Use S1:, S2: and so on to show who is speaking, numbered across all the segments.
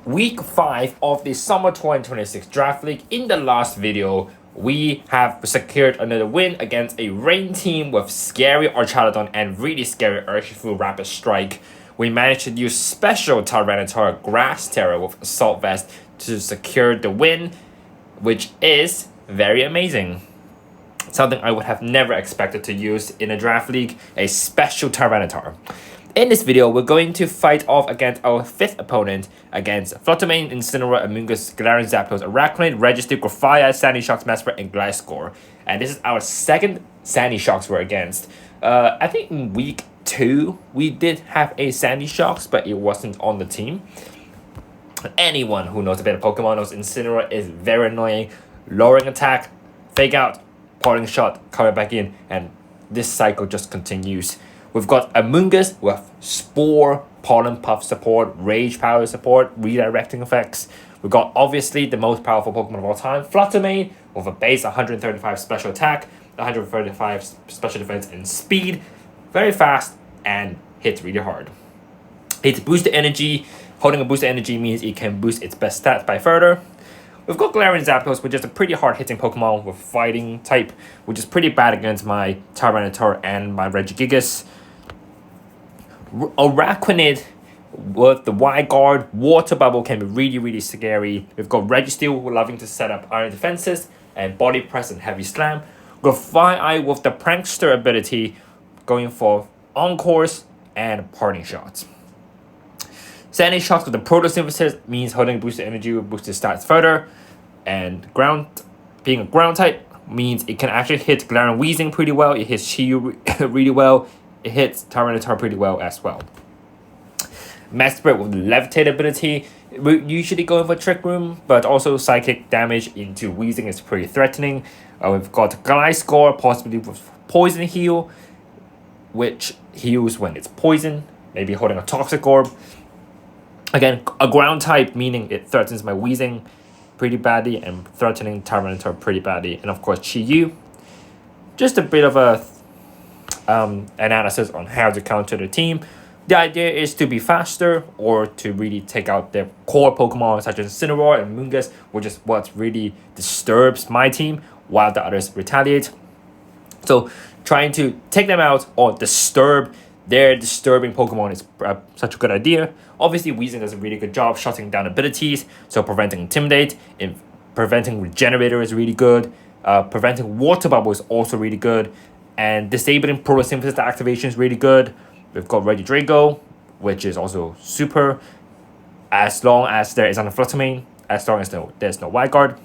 S1: week 5 of the summer 2026 draft league. In the last video, we have secured another win against a rain team with scary Archaladon and really scary Urshifu Rapid Strike. We managed to use special Tyranitar Grass Terror with Assault Vest to secure the win, which is very amazing. Something I would have never expected to use in a draft league, a special Tyranitar. In this video, we're going to fight off against our 5th opponent against Fluttermane, Incineroar, Amoonguss, Galarian Zapdos, Arachnid, Registeel, Grafaiai, Sandy Shocks, Mesprit, and Gliscor. And this is our 2nd Sandy Shocks we're against. I think in week 2, we did have a Sandy Shocks, but it wasn't on the team. Anyone who knows a bit of Pokemon knows Incineroar is very annoying. Lowering attack, fake out, parting shot, coming back in, and this cycle just continues. We've got Amoonguss with Spore, Pollen Puff support, Rage Power support, redirecting effects. We've got obviously the most powerful Pokemon of all time, Fluttermane, with a base 135 special attack, 135 special defense and speed, very fast, and hits really hard. It's boosted energy. Holding a boosted energy means it can boost its best stats by further. We've got Galarian Zapdos, which is a pretty hard-hitting Pokemon with fighting type, which is pretty bad against my Tyranitar and my Regigigas. Arachnid with the Wide Guard, Water Bubble can be really scary. We've got Registeel loving to set up iron defenses and Body Press and Heavy Slam. Grafaiai with the Prankster ability, going for Encores and Parting Shots. Sandy Shocks with the Photosynthesis means holding boosted energy will boost its stats further. And being a ground type means it can actually hit Galarian Weezing pretty well. It hits Chi-Yu really well. It hits Tyranitar pretty well as well. Mesprit with the Levitate ability, we're usually going for Trick Room, but also psychic damage into Weezing is pretty threatening. We've got Gliscor, possibly with Poison Heal, which heals when it's poison, maybe holding a Toxic Orb. Again, a ground type, meaning it threatens my Weezing pretty badly and threatening Tyranitar pretty badly. And of course, Chi-Yu. Just a bit of a analysis on how to counter the team. The idea is to be faster or to really take out their core Pokemon such as Incineroar and Amoonguss, which is what really disturbs my team while the others retaliate. So trying to take them out or disturb their disturbing Pokemon is such a good idea. Obviously, Weezing does a really good job shutting down abilities, so preventing Intimidate, preventing Regenerator is really good, preventing Water Bubble is also really good, and disabling Photosynthesis activation is really good. We've got Regidrago, which is also super, as long as there is on the Fluttermane, as long as there's no Wide Guard.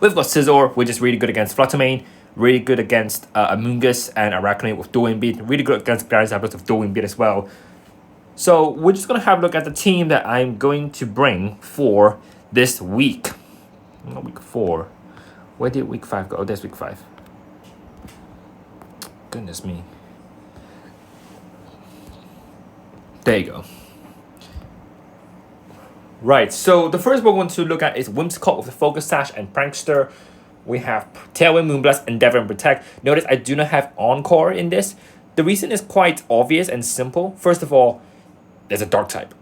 S1: We've got Scizor, which is really good against Fluttermane, really good against Amoonguss and Arachnid with Dual Wind Beat, really good against Galarian Zapdos with Dual Wind Beat as well. So we're just going to have a look at the team that I'm going to bring for this week. Not week 4. Where did week 5 go? Oh, there's week 5. Goodness me. There you go. Right, so the first Pokemon to look at is Whimsicott with the Focus Sash and Prankster. We have Tailwind, Moonblast, Endeavor, and Protect. Notice I do not have Encore in this. The reason is quite obvious and simple. First of all, there's a Dark type.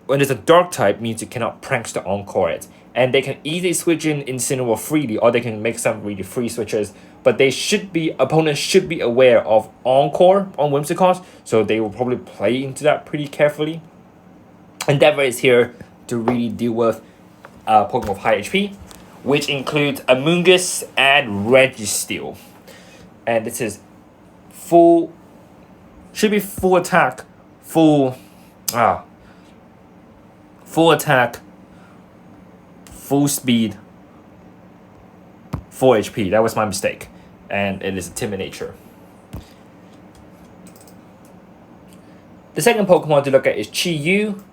S1: When there's a Dark type, means you cannot Prankster Encore it. And they can easily switch in Incineroar freely, or they can make some really free switches. But opponents should be aware of Encore on Whimsicott, so they will probably play into that pretty carefully. Endeavor is here to really deal with Pokemon with high HP, which includes Amoonguss and Registeel. And this is should be full attack, full attack, full speed, full HP. That was my mistake. And it is a timid nature. The second Pokemon to look at is Chi-Yu.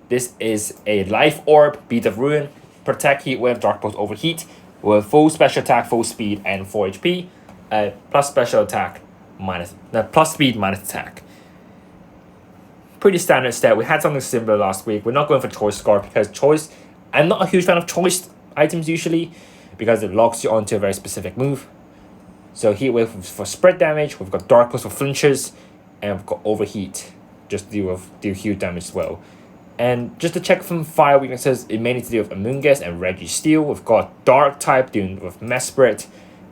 S1: This is a Life Orb, Beat of Ruin, Protect, Heat Wave, Dark Pulse, Overheat, with full special attack, full speed, and 4 HP. Plus special attack, plus speed, minus attack. Pretty standard stat. We had something similar last week. We're not going for Choice Scarf because I'm not a huge fan of Choice items usually because it locks you onto a very specific move. So Heat Wave for spread damage. We've got Dark Pulse for flinches, and we've got Overheat, just deal huge damage as well. And just to check from fire weaknesses, it may need to deal with Amoonguss and Registeel. We've got Dark type dealing with Mesprit.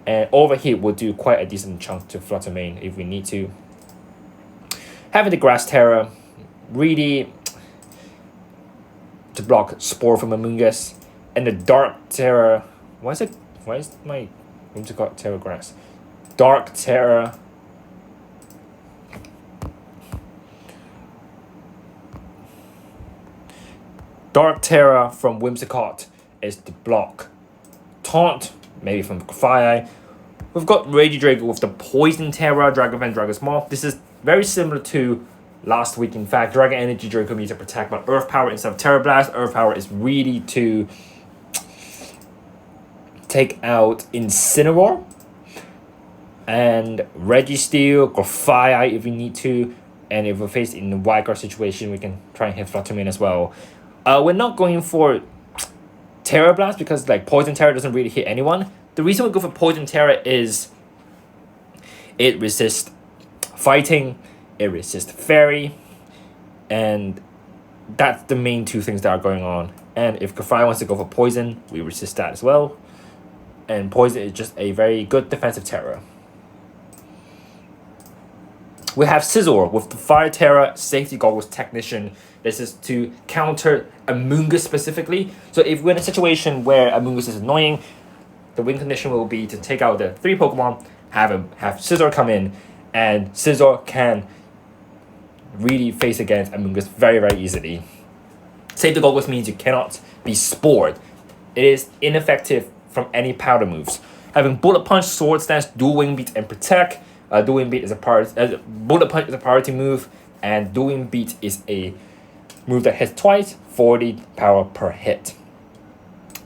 S1: And Overheat will do quite a decent chunk to Flutter Mane if we need to. Having the Grass Terror really to block Spore from Amoonguss. And the Dark Terror, why is my Whimsicott Terror Grass? Dark Terror. Dark Terror from Whimsicott is to block Taunt, maybe from Fire. We've got Regidrago with the Poison Terror, Dragonfang, Dragonsmoth. This is very similar to last week. In fact, Dragon Energy Draco needs to protect, but Earth Power instead of Terra Blast. Earth Power is really to take out Incineroar and Registeel, Grafaiai if we need to. And if we're faced in the Wildcard situation, we can try and hit Flutter Mane as well. We're not going for Terra Blast because like Poison Terror doesn't really hit anyone. The reason we go for Poison Terror is it resists fighting, it resists fairy, and that's the main two things that are going on. And if Grafaiai wants to go for poison, we resist that as well. And poison is just a very good defensive terror. We have Scizor with the Fire Terror, Safety Goggles, Technician. This is to counter Amoonguss specifically. So if we're in a situation where Amoonguss is annoying, the win condition will be to take out the 3 Pokemon, have Scizor come in, and Scizor can really face against Amoonguss very, very easily. Safety Goggles means you cannot be spored. It is ineffective from any powder moves. Having Bullet Punch, Sword Stance, Dual Wing Beat, and Protect. Dual Wing Beat is Bullet Punch is a priority move, and Dual Wing Beat is a move that hits twice, 40 power per hit.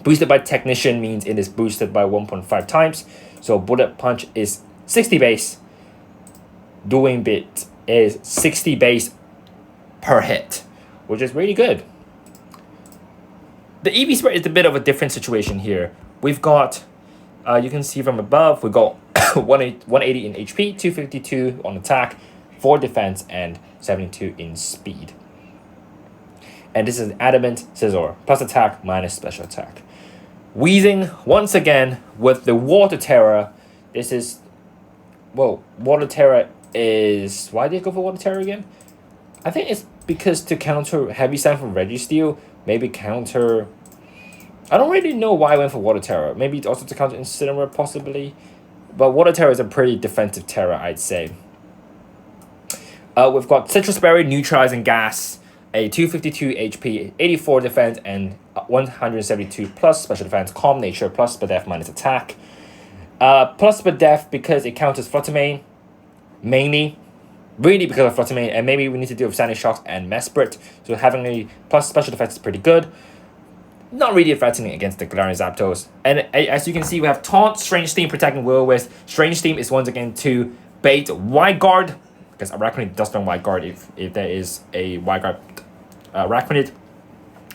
S1: Boosted by Technician means it is boosted by 1.5 times. So Bullet Punch is 60 base. Dual Wing Beat is 60 base per hit, which is really good. The EV spread is a bit of a different situation here. We've got, you can see from above, we got 180 in HP, 252 on attack, 4 defense, and 72 in speed. And this is an Adamant Scizor, plus attack, minus special attack. Weezing, once again, with the Water Terror. This is, well, Water Terror is, why did they go for Water Terror again? I think it's because to counter Heavy Slam from Registeel, maybe counter, I don't really know why I went for Water Terror. Maybe also to counter Incineroar, possibly. But Water Terror is a pretty defensive terror, I'd say. We've got Citrus Berry, Neutralizing Gas, a 252 HP, 84 defense, and 172 plus special defense, Calm Nature, plus Spadef minus attack. Plus Spadef because it counters Flutter Mane, mainly. Really because of Flutter Mane, and maybe we need to deal with Sandy Shocks and Mesprit. So having a plus special defense is pretty good. Not really threatening against the Galarian Zapdos. And as you can see, we have Taunt, Strange Steam, protecting Will-O-Wisp. Strange Steam is once again to bait Wide Guard, because Arachnid does not Wide Guard if there is a Wide Guard Arachnid.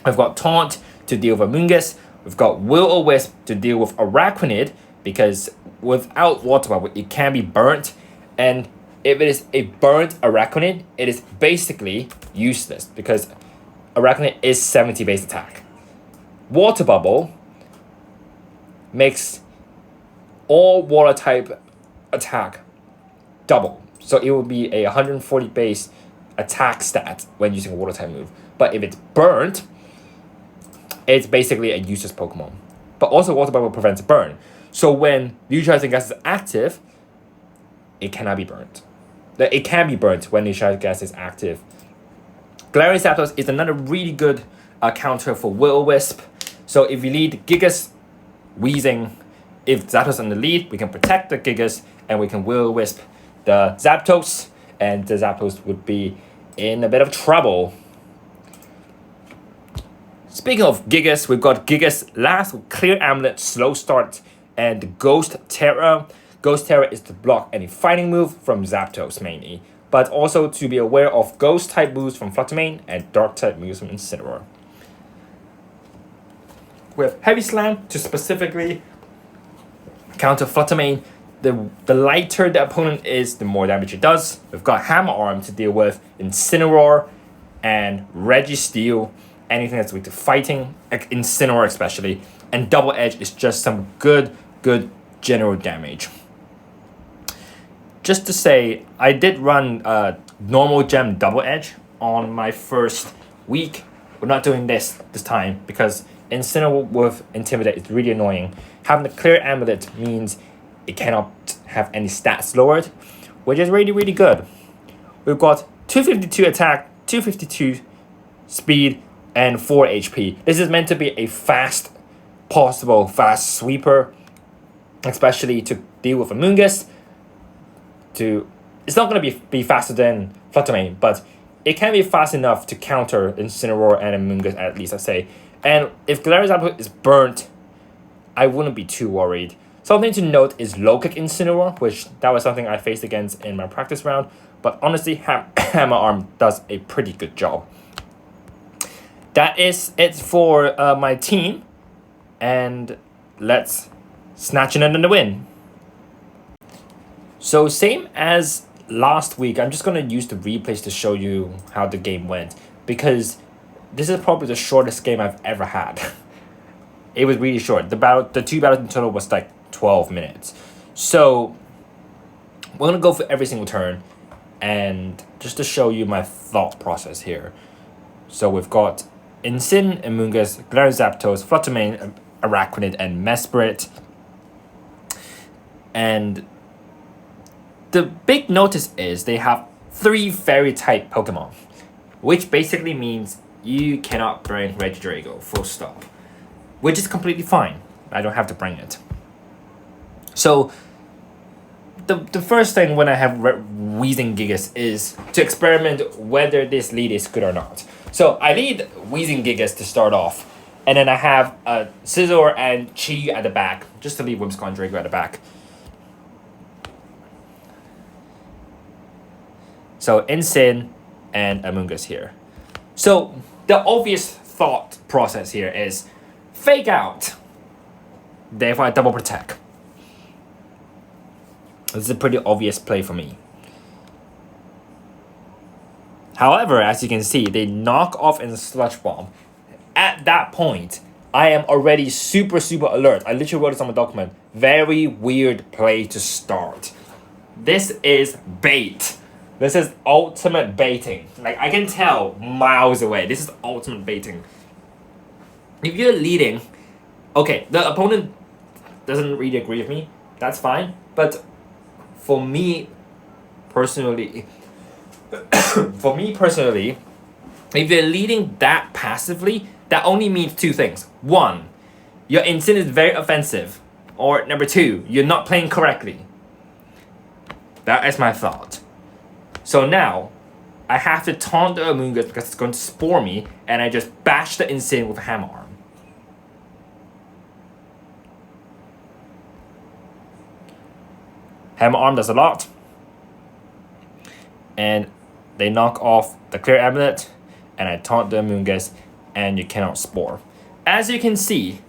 S1: We've got Taunt to deal with Amoonguss. We've got Will-O-Wisp to deal with Arachnid, because without Water Bubble, it can be burnt. And if it is a burnt Arachnid, it is basically useless, because Arachnid is 70 base attack. Water Bubble makes all water type attack double. So it will be a 140 base attack stat when using a water type move. But if it's burnt, it's basically a useless Pokemon. But also Water Bubble prevents burn. So when Neutralizing Gas is active, it cannot be burnt. It can be burnt when Neutralizing Gas is active. Galarian Zapdos is another really good counter for Will-O-Wisp. So if we lead Gigas, Weezing, if Zapdos on the lead, we can protect the Gigas and we can Will-O-Wisp the Zapdos, and the Zapdos would be in a bit of trouble. Speaking of Gigas, we've got Gigas last, Clear Amulet, Slow Start, and Ghost Terror. Ghost Terror is to block any fighting move from Zapdos mainly, but also to be aware of Ghost type moves from Flutter Mane and Dark type moves from Incineroar. We have Heavy Slam to specifically counter Flutter Mane. The lighter the opponent is, the more damage it does. We've got Hammer Arm to deal with Incineroar and Registeel, anything that's weak to fighting, Incineroar especially, and Double Edge is just some good general damage. Just to say, I did run normal gem Double Edge on my first week. We're not doing this time because Incineroar with Intimidate is really annoying. Having the clear amulet means it cannot have any stats lowered, which is really good. We've got 252 attack, 252 speed, and 4 HP. This is meant to be a fast sweeper, especially to deal with Amoonguss. It's not going to be faster than Flutter Mane, but it can be fast enough to counter Incineroar and Amoonguss at least, I say. And if Galarian Zapdos is burnt, I wouldn't be too worried. Something to note is low kick Incineroar, which that was something I faced against in my practice round. But honestly, Hammer Arm does a pretty good job. That is it for my team. And let's snatch another win. So same as last week, I'm just going to use the replays to show you how the game went. Because this is probably the shortest game I've ever had. It was really short. The two battles in total was like 12 minutes. So we're going to go for every single turn. And just to show you my thought process here. So we've got Incin, Amoonguss, Galarian Zapdos, Flutter Mane, Araquanid, and Mesprit. And the big notice is they have 3 Fairy-type Pokemon. Which basically means you cannot bring Regidrago, full stop. Which is completely fine. I don't have to bring it. So the first thing when I have Weezing is to experiment whether this lead is good or not. So I lead Weezing to start off. And then I have Scizor and Chi at the back. Just to leave Whimsicott and Draco at the back. So Incin and Amoonguss here. So the obvious thought process here is Fake Out. Therefore I double protect. This is a pretty obvious play for me. However, as you can see, they knock off in Sludge Bomb. At that point, I am already super alert. I literally wrote this on my document. Very weird play to start. This is bait. This is ultimate baiting. Like, I can tell miles away. This is ultimate baiting. If you're leading, okay, the opponent doesn't really agree with me. That's fine. But for me personally, if you're leading that passively, that only means 2 things. 1, your Incin is very offensive. Or number 2, you're not playing correctly. That is my thought. So now, I have to taunt the Amoonguss because it's going to Spore me, and I just bash the Incin with a Hammer Arm. Hammer Arm does a lot. And they knock off the Clear Amulet, and I taunt the Amoonguss, and you cannot Spore. As you can see,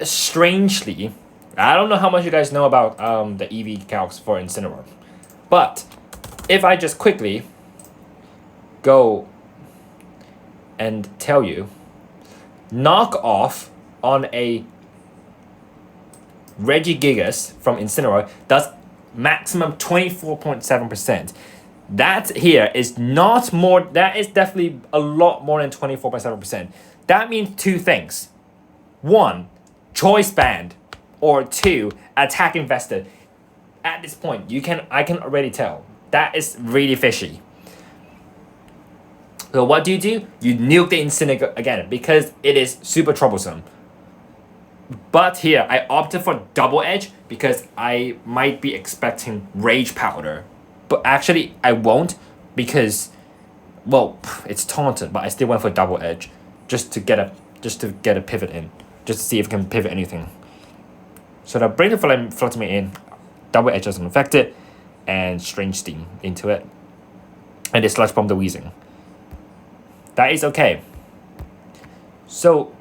S1: strangely, I don't know how much you guys know about the EV calcs for Incineroar, but if I just quickly go and tell you, knock off on a Regigigas from Incineroar does maximum 24.7%. That here is not more, that is definitely a lot more than 24.7%. That means 2 things. 1, choice band, or 2, attack invested. At this point, I can already tell. That is really fishy. So what do? You nuke the Incinic again because it is super troublesome. But here, I opted for Double Edge because I might be expecting Rage Powder. But actually, I won't because, well, it's taunted, but I still went for Double Edge just to get a pivot in, just to see if it can pivot anything. So the Brain of Flutter Mane in, Double Edge doesn't affect it, and Strange Steam into it, and they Sludge Bomb the Weezing. That is okay. So,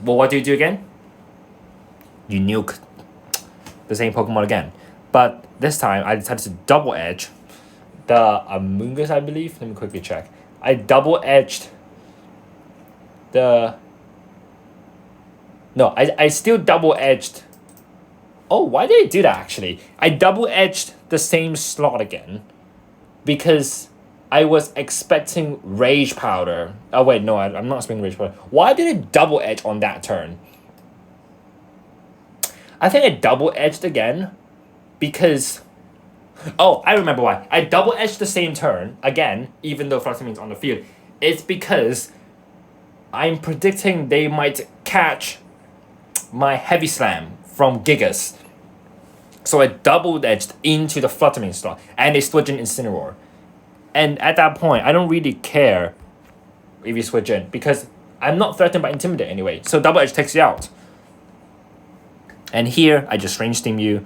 S1: well, what do you do again? You nuke the same Pokemon again. But this time, I decided to Double Edge the Amoonguss, I believe. Let me quickly check. I double edged the. No, I still double edged. Oh, why did I do that actually? I double edged the same slot again because I was expecting Rage Powder. Oh, wait, no, I'm not expecting Rage Powder. Why did I double edge on that turn? I think I double edged again because. Oh, I remember why. I double edged the same turn again, even though Fluttermane is on the field. It's because I'm predicting they might catch my Heavy Slam from Gigas. So I double edged into the Fluttermane slot, and they switch in Incineroar. And at that point, I don't really care if you switch in because I'm not threatened by Intimidate anyway. So double edge takes you out. And here, I just range steam you,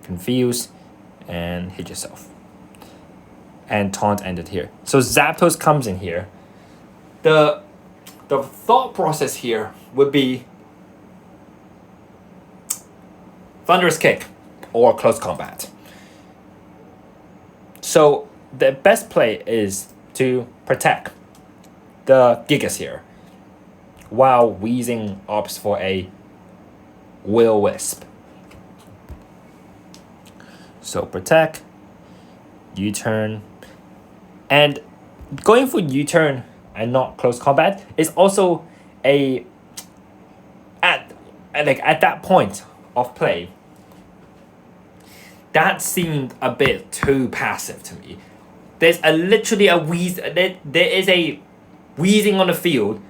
S1: confuse, and hit yourself. And taunt ended here. So Zapdos comes in here. The thought process here would be Thunderous Kick or Close Combat. So the best play is to protect the Gigas here while Weezing opts for a Will-O-Wisp. So protect, U-turn, and going for U-turn and not close combat is also at that point of play. That seemed a bit too passive to me. There's literally a there is a Weezing on the field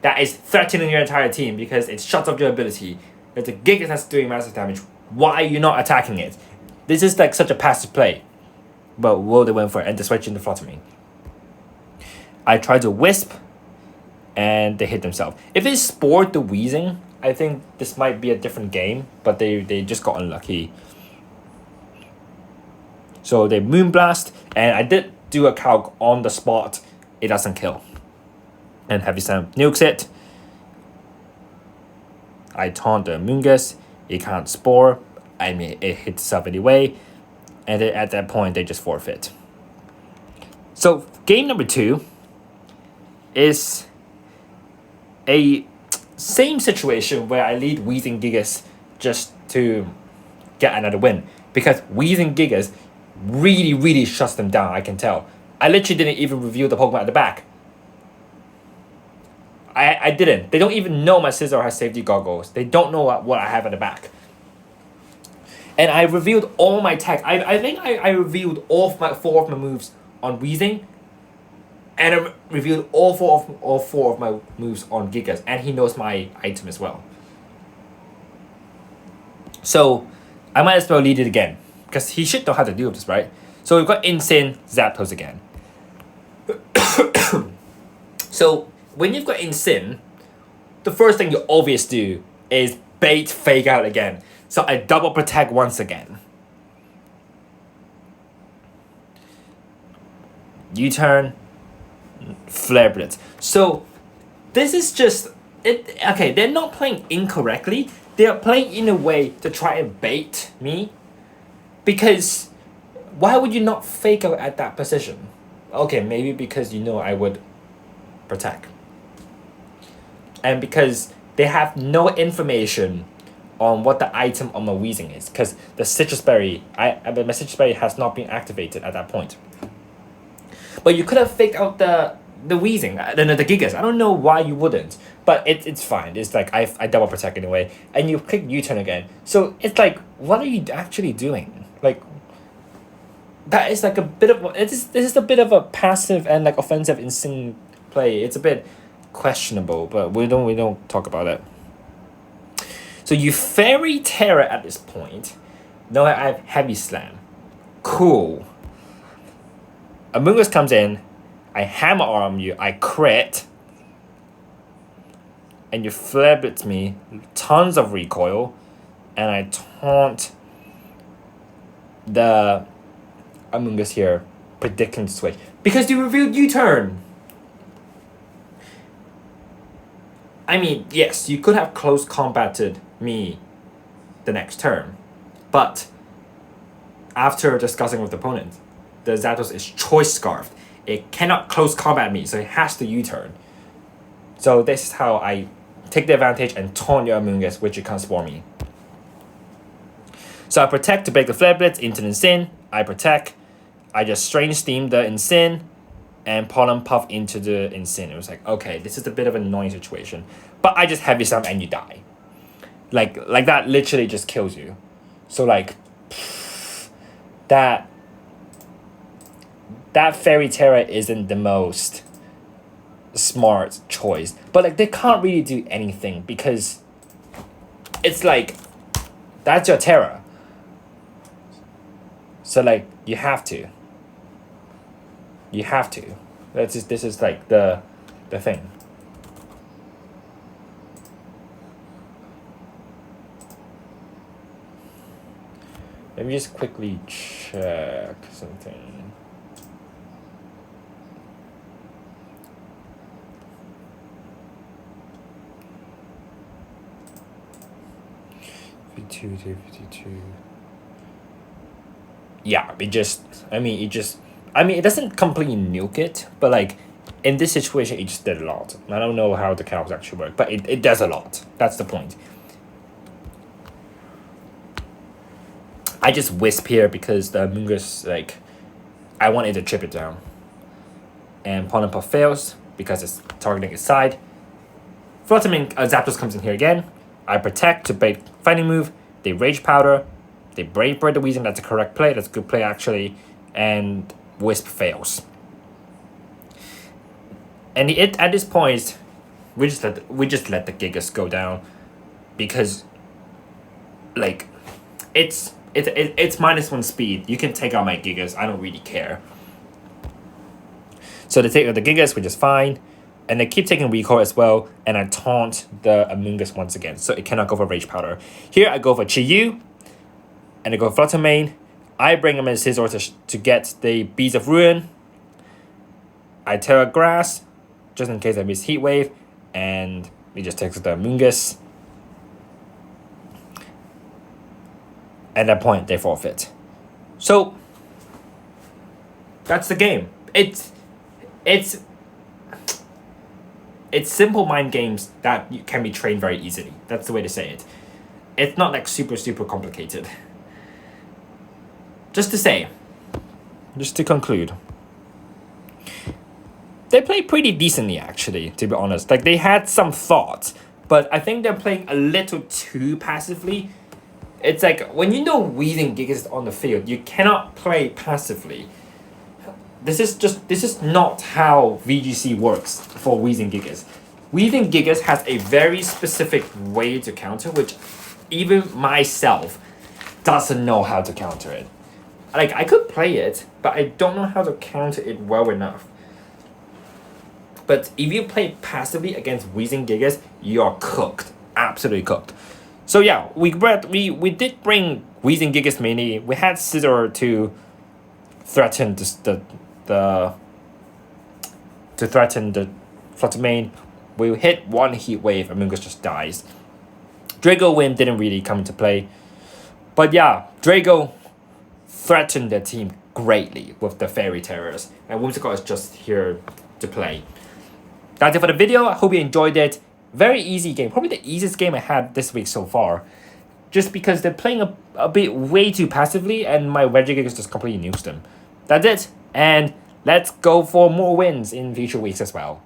S1: that is threatening your entire team because it shuts off your ability. There's a Gigas that's doing massive damage. Why are you not attacking it? This is like such a passive play. But will they went for it and they switch into Fluttermane. I tried to Wisp and they hit themselves. If they spored the Weezing, I think this might be a different game, but they just got unlucky. So they Moonblast, and I did do a calc on the spot. It doesn't kill. And Heavy Slam nukes it. I taunt the Amoonguss. It can't Spore. I mean, it hits itself anyway. And then at that point, they just forfeit. So game number 2 is a same situation where I lead Weezing Gigas just to get another win. Because Weezing Gigas really shuts them down, I can tell. I literally didn't even review the Pokemon at the back. I didn't. They don't even know my Scizor has safety goggles. They don't know what I have at the back. And I revealed all my tech. I think I revealed all 4 of my moves on Weezing. And I revealed all four of my moves on Gigas. And he knows my item as well. So I might as well lead it again. Because he should know how to do this, right? So we've got Insane Zapdos again. So when you've got Insane, the first thing you always do is bait Fake Out again. So I double protect once again. U-turn, Flare Blitz. So this is just it. Okay, they're not playing incorrectly. They are playing in a way to try and bait me. Because why would you not Fake Out at that position? Okay, maybe because you know I would protect. And because they have no information on what the item on my Weezing is. Because the Citrus Berry, my Citrus Berry has not been activated at that point. But you could have faked out the Weezing, the Gigas. I don't know why you wouldn't. But it's fine. It's like I double protect anyway. And you click U-turn again. So it's like, what are you actually doing? Like, that is like a bit of this is a bit of a passive and like offensive instinct play. It's a bit questionable, but we don't talk about it. So you Fairy Terror at this point. Now I have Heavy Slam. Cool. Amoonguss comes in. I Hammer Arm you. I crit. And you Flare Blitz me. Tons of recoil. And I taunt the Amoonguss here. Predicting switch. Because you revealed U-turn. I mean, yes, you could have close combated me the next turn. But after discussing with the opponent, the Zapdos is Choice Scarf. It cannot close combat me, so it has to U-turn. So this is how I take the advantage and taunt your Amoonguss, which it comes for me. So I protect to break the Flare Blitz into the Incin. I protect. I just Strange Steam the Incin and Pollen Puff into the Incin. It was like, okay, this is a bit of an annoying situation. But I just Heavy Slam and you die. Like that literally just kills you. So like, that Fairy Tera isn't the most smart choice. But like, they can't really do anything because it's like, that's your Tera. So like, you have to. You have to. This is like the thing. Let me just quickly check something. Yeah, it doesn't completely nuke it, but like, in this situation, it just did a lot. I don't know how the cows actually work, but it does a lot. That's the point. I just Wisp here because the Amoonguss, like, I wanted to chip it down. And Pollen Puff fails because it's targeting its side. Zapdos comes in here again. I protect to bait fighting move. They Rage Powder. They Brave Bird the Weezing. That's a correct play. That's a good play, actually. And Wisp fails. And at this point, we just let the Gigas go down because, like, it's -1 speed. You can take out my Gigas. I don't really care. So they take out the Gigas, which is fine. And they keep taking recoil as well. And I taunt the Amoonguss once again. So it cannot go for Rage Powder. Here I go for Chi-Yu. And I go Flutter Mane. I bring him in Scizor to get the Beads of Ruin. I Terra Grass, just in case I miss Heat Wave. And he just takes the Amoonguss. At that point, they forfeit. So, that's the game. It's simple mind games that can be trained very easily. That's the way to say it. It's not like super complicated. Just to conclude, they play pretty decently, actually, to be honest. Like, they had some thoughts, but I think they're playing a little too passively. It's like, when you know Weezing Gigas on the field, you cannot play passively. This is not how VGC works for Weezing Gigas. Weezing Gigas has a very specific way to counter, which even myself doesn't know how to counter it. Like, I could play it, but I don't know how to counter it well enough. But if you play passively against Weezing Gigas, you're cooked. Absolutely cooked. So yeah, we did bring Weezing Gigas Mini. We had Scizor to threaten the Flutter Mane. We hit one Heat Wave, Amoonguss just dies. Draco Win didn't really come into play. But yeah, Draco threatened their team greatly with the Fairy Terrors. And Whimsicott is just here to play. That's it for the video. I hope you enjoyed it. Very easy game. Probably the easiest game I had this week so far. Just because they're playing a bit way too passively and my Regigigas just completely nukes them. That's it. And let's go for more wins in future weeks as well.